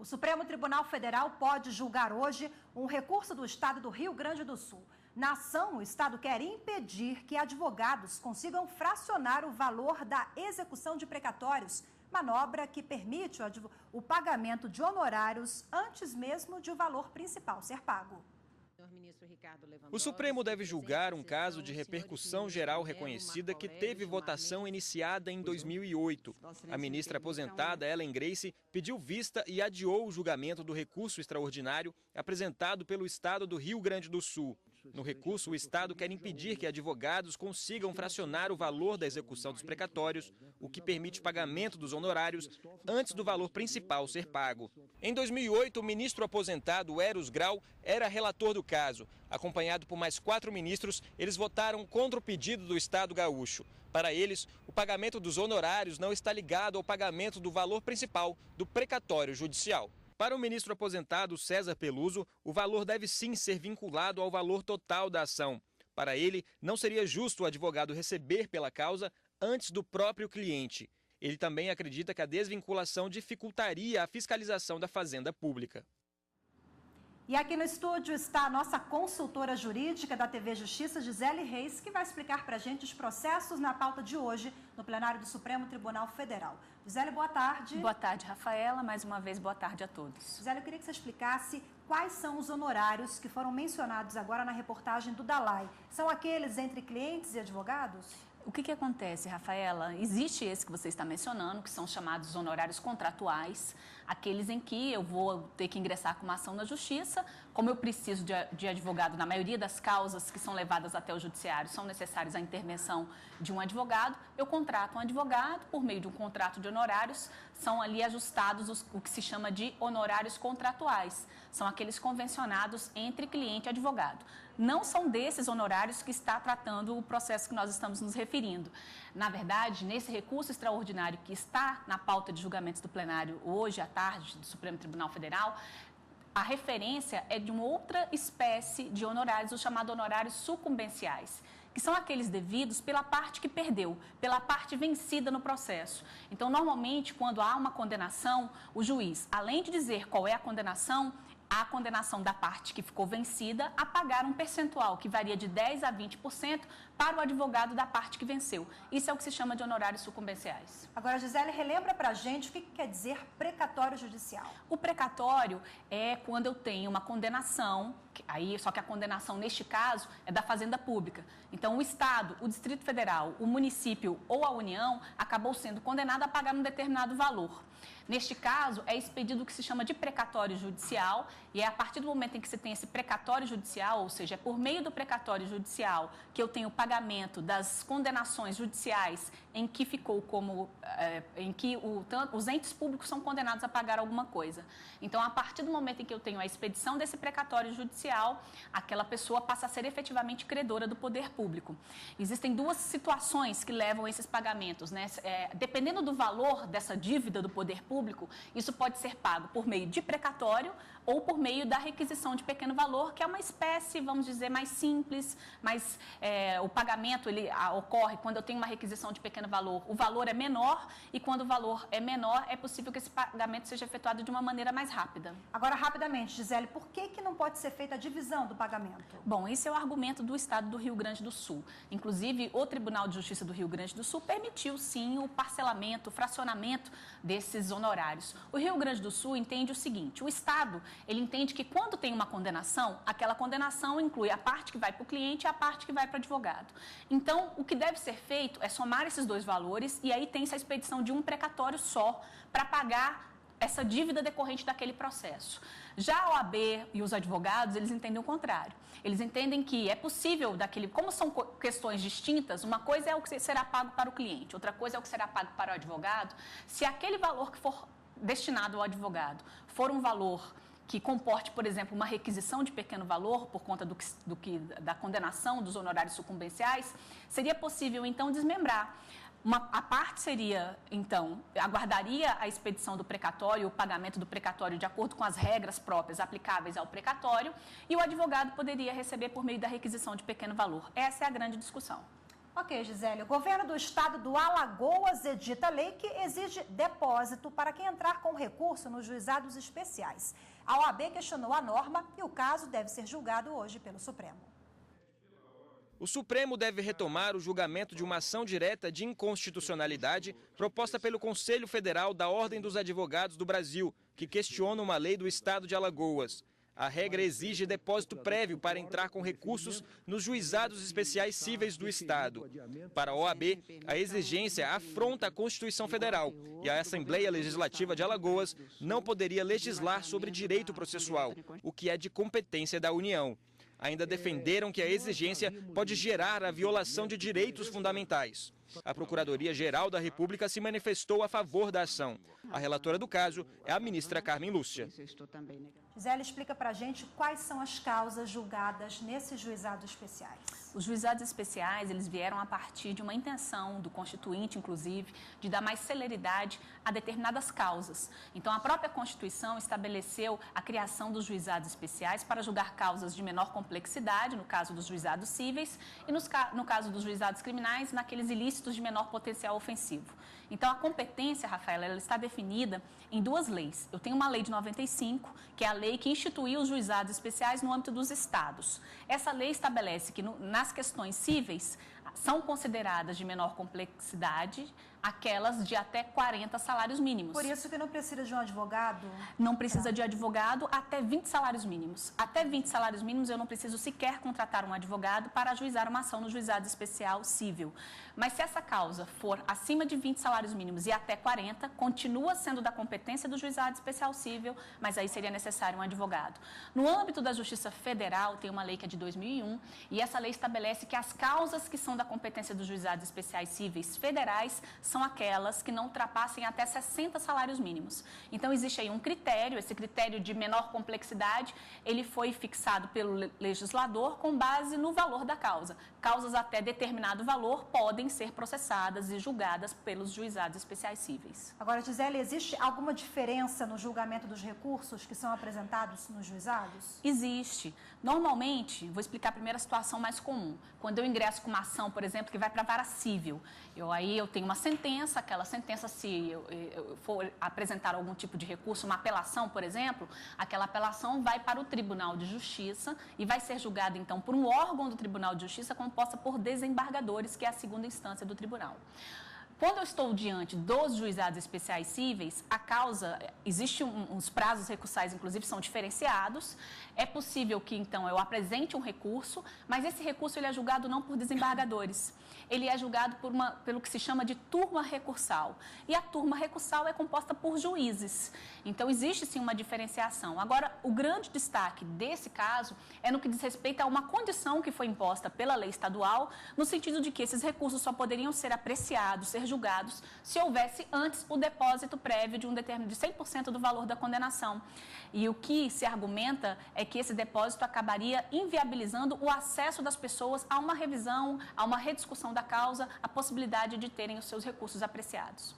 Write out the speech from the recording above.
O Supremo Tribunal Federal pode julgar hoje um recurso do Estado do Rio Grande do Sul. Na ação, o Estado quer impedir que advogados consigam fracionar o valor da execução de precatórios, manobra que permite o pagamento de honorários antes mesmo de o valor principal ser pago. O Supremo deve julgar um caso de repercussão geral reconhecida que teve votação iniciada em 2008. A ministra aposentada Ellen Grace pediu vista e adiou o julgamento do recurso extraordinário apresentado pelo Estado do Rio Grande do Sul. No recurso, o Estado quer impedir que advogados consigam fracionar o valor da execução dos precatórios, o que permite pagamento dos honorários antes do valor principal ser pago. Em 2008, o ministro aposentado Eros Grau era relator do caso. Acompanhado por mais 4 ministros, eles votaram contra o pedido do Estado gaúcho. Para eles, o pagamento dos honorários não está ligado ao pagamento do valor principal do precatório judicial. Para o ministro aposentado César Peluso, o valor deve sim ser vinculado ao valor total da ação. Para ele, não seria justo o advogado receber pela causa antes do próprio cliente. Ele também acredita que a desvinculação dificultaria a fiscalização da Fazenda Pública. E aqui no estúdio está a nossa consultora jurídica da TV Justiça, Gisele Reis, que vai explicar para a gente os processos na pauta de hoje no plenário do Supremo Tribunal Federal. Gisele, boa tarde. Boa tarde, Rafaela. Mais uma vez, boa tarde a todos. Gisele, eu queria que você explicasse quais são os honorários que foram mencionados agora na reportagem do Dalai. São aqueles entre clientes e advogados? O que acontece, Rafaela? Existe esse que você está mencionando, que são chamados honorários contratuais, aqueles em que eu vou ter que ingressar com uma ação na justiça, como eu preciso de advogado, na maioria das causas que são levadas até o judiciário, são necessárias a intervenção de um advogado, eu contrato um advogado, por meio de um contrato de honorários, são ali ajustados o que se chama de honorários contratuais, são aqueles convencionados entre cliente e advogado. Não são desses honorários que está tratando o processo que nós estamos nos referindo. Na verdade, nesse recurso extraordinário que está na pauta de julgamentos do plenário hoje à tarde do Supremo Tribunal Federal, a referência é de uma outra espécie de honorários, os chamados honorários sucumbenciais, que são aqueles devidos pela parte que perdeu, pela parte vencida no processo. Então, normalmente, quando há uma condenação, o juiz, além de dizer qual é a condenação da parte que ficou vencida a pagar um percentual que varia de 10% a 20% para o advogado da parte que venceu. Isso é o que se chama de honorários sucumbenciais. Agora, Gisele, relembra pra gente o que quer dizer precatório judicial. O precatório é quando eu tenho uma condenação, só que a condenação neste caso é da Fazenda Pública. Então, o Estado, o Distrito Federal, o município ou a União acabou sendo condenado a pagar um determinado valor. Neste caso, é expedido o que se chama de precatório judicial, e é a partir do momento em que você tem esse precatório judicial, ou seja, é por meio do precatório judicial que eu tenho o pagamento das condenações judiciais em que ficou os entes públicos são condenados a pagar alguma coisa. Então, a partir do momento em que eu tenho a expedição desse precatório judicial, aquela pessoa passa a ser efetivamente credora do poder público. Existem 2 situações que levam a esses pagamentos, né? Dependendo do valor dessa dívida do poder público, isso pode ser pago por meio de precatório ou por meio da requisição de pequeno valor, que é uma espécie, vamos dizer, mais simples, mas o pagamento ocorre quando eu tenho uma requisição de pequeno valor, o valor é menor, e quando o valor é menor, é possível que esse pagamento seja efetuado de uma maneira mais rápida. Agora, rapidamente, Gisele, por que não pode ser feita a divisão do pagamento? Bom, esse é o argumento do Estado do Rio Grande do Sul. Inclusive, o Tribunal de Justiça do Rio Grande do Sul permitiu, sim, o parcelamento, o fracionamento desses honorários. O Rio Grande do Sul entende o seguinte: o Estado, ele entende que quando tem uma condenação, aquela condenação inclui a parte que vai para o cliente e a parte que vai para o advogado. Então, o que deve ser feito é somar esses 2 valores, e aí tem-se a expedição de um precatório só para pagar essa dívida decorrente daquele processo. Já a OAB e os advogados, eles entendem o contrário. Eles entendem que é possível como são questões distintas, uma coisa é o que será pago para o cliente, outra coisa é o que será pago para o advogado. Se aquele valor que for destinado ao advogado for um valor que comporte, por exemplo, uma requisição de pequeno valor por conta da condenação dos honorários sucumbenciais, seria possível, então, desmembrar. A parte seria, então, aguardaria a expedição do precatório, o pagamento do precatório de acordo com as regras próprias aplicáveis ao precatório, e o advogado poderia receber por meio da requisição de pequeno valor. Essa é a grande discussão. Ok, Gisele. O governo do estado do Alagoas edita lei que exige depósito para quem entrar com recurso nos juizados especiais. A OAB questionou a norma e o caso deve ser julgado hoje pelo Supremo. O Supremo deve retomar o julgamento de uma ação direta de inconstitucionalidade proposta pelo Conselho Federal da Ordem dos Advogados do Brasil, que questiona uma lei do estado de Alagoas. A regra exige depósito prévio para entrar com recursos nos juizados especiais cíveis do estado. Para a OAB, a exigência afronta a Constituição Federal e a Assembleia Legislativa de Alagoas não poderia legislar sobre direito processual, o que é de competência da União. Ainda defenderam que a exigência pode gerar a violação de direitos fundamentais. A Procuradoria-Geral da República se manifestou a favor da ação. A relatora do caso é a ministra Carmen Lúcia. Gisele, explica pra gente quais são as causas julgadas nesses juizados especiais. Os juizados especiais, eles vieram a partir de uma intenção do Constituinte, inclusive, de dar mais celeridade a determinadas causas. Então, a própria Constituição estabeleceu a criação dos juizados especiais para julgar causas de menor complexidade, no caso dos juizados cíveis, e no caso dos juizados criminais, naqueles ilícitos de menor potencial ofensivo. Então, a competência, Rafaela, ela está definida em duas leis. Eu tenho uma lei de 95, que é a lei que instituiu os juizados especiais no âmbito dos estados. Essa lei estabelece que nas questões cíveis são consideradas de menor complexidade aquelas de até 40 salários mínimos. Por isso que não precisa de um advogado? Não precisa de advogado até 20 salários mínimos. Até 20 salários mínimos eu não preciso sequer contratar um advogado para ajuizar uma ação no juizado especial cível. Mas se essa causa for acima de 20 salários mínimos e até 40, continua sendo da competência do juizado especial cível, mas aí seria necessário um advogado. No âmbito da Justiça Federal, tem uma lei que é de 2001, e essa lei estabelece que as causas que são da competência dos juizados especiais cíveis federais são aquelas que não ultrapassem até 60 salários mínimos. Então, existe aí um critério, esse critério de menor complexidade, ele foi fixado pelo legislador com base no valor da causa. Causas até determinado valor podem ser processadas e julgadas pelos juizados especiais cíveis. Agora, Gisele, existe alguma diferença no julgamento dos recursos que são apresentados nos juizados? Existe. Normalmente, vou explicar primeiro a situação mais comum. Quando eu ingresso com uma ação, por exemplo, que vai para a vara cível, eu tenho uma sentença, aquela sentença, se eu for apresentar algum tipo de recurso, uma apelação, por exemplo, aquela apelação vai para o Tribunal de Justiça e vai ser julgada, então, por um órgão do Tribunal de Justiça composta por desembargadores, que é a segunda instância do tribunal. Quando eu estou diante dos juizados especiais cíveis, a causa, existe uns prazos recursais, inclusive, são diferenciados. É possível que, então, eu apresente um recurso, mas esse recurso ele é julgado não por desembargadores. Ele é julgado pelo que se chama de turma recursal. E a turma recursal é composta por juízes. Então, existe sim uma diferenciação. Agora, o grande destaque desse caso é no que diz respeito a uma condição que foi imposta pela lei estadual, no sentido de que esses recursos só poderiam ser apreciados, ser julgados, se houvesse antes o depósito prévio de 100% do valor da condenação. E o que se argumenta é que esse depósito acabaria inviabilizando o acesso das pessoas a uma revisão, a uma rediscussão da causa, a possibilidade de terem os seus recursos apreciados.